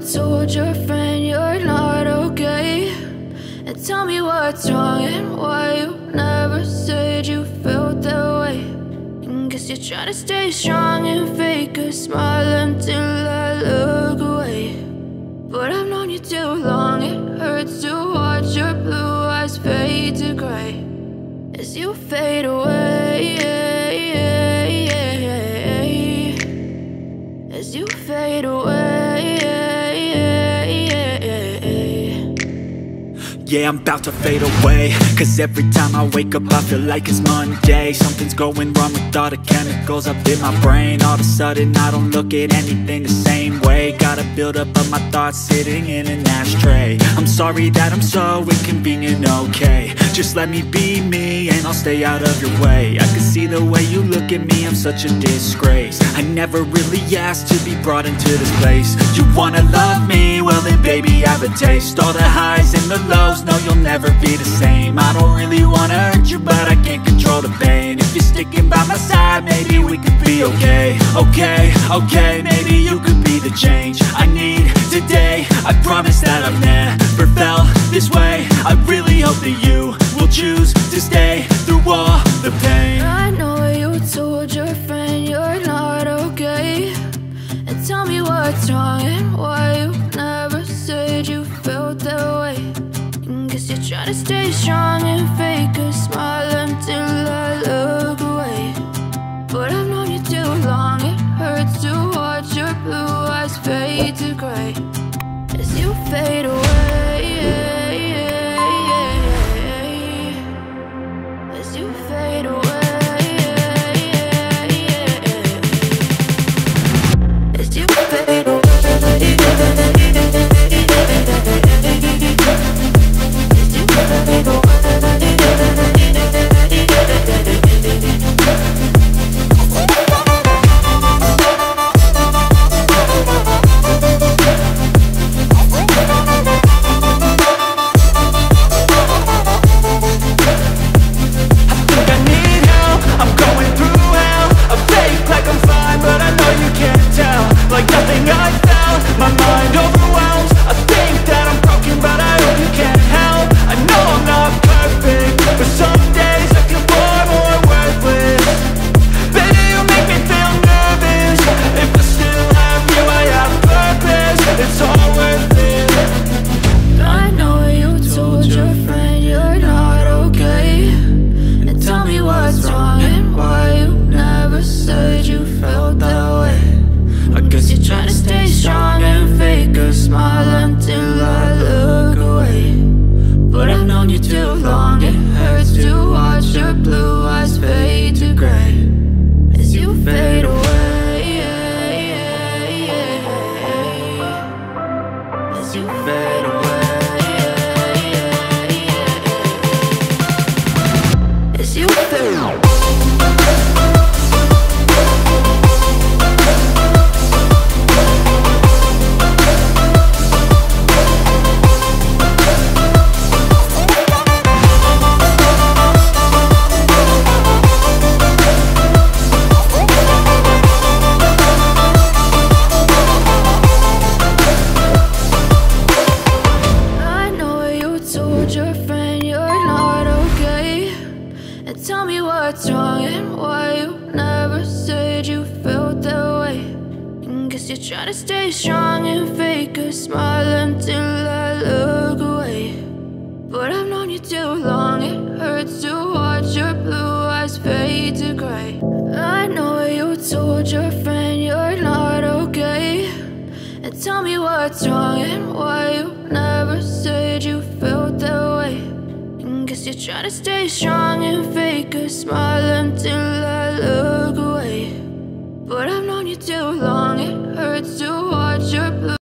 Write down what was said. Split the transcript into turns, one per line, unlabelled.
told your friend you're not okay, and tell me what's wrong and why you never said you felt that way. And guess you're trying to stay strong and fake a smile until I look away. But I've known you too long, it hurts to watch your blue eyes fade to gray as you fade away, as you fade away.
Yeah, I'm about to fade away, cause every time I wake up I feel like it's Monday. Something's going wrong with all the chemicals up in my brain. All of a sudden I don't look at anything the same way. Got a buildup of my thoughts sitting in an ashtray. I'm sorry that I'm so inconvenient, okay. Just let me be me and I'll stay out of your way. I can see the way you look at me, I'm such a disgrace. I never really asked to be brought into this place. You wanna love me? Well then baby, have a taste. All the highs and the lows, no, you'll never be the same. I don't really wanna hurt you, but I can't control the pain. If you're sticking by my side, maybe we could be okay. Okay, maybe you could be the change I need today. I promise that I've never felt this way. I really hope that you will choose to stay through all the pain.
I know you told your friend you're not okay, and tell me what's wrong and why you never said you felt that way. Guess you're trying to stay strong and fake a smile until I look away. But I've known you too long, it hurts to watch your blue eyes fade to gray as you fade away, as you fade away, as you fade away. Try to stay strong and fake a smile until I look away. But I've known you too long, it hurts to watch your blue eyes fade to gray. I know you told your friend you're not okay, and tell me what's wrong and why you never said you felt that way. And guess you're trying to stay strong and fake a smile until I look away. But I've known you too long, it hurts to watch your blue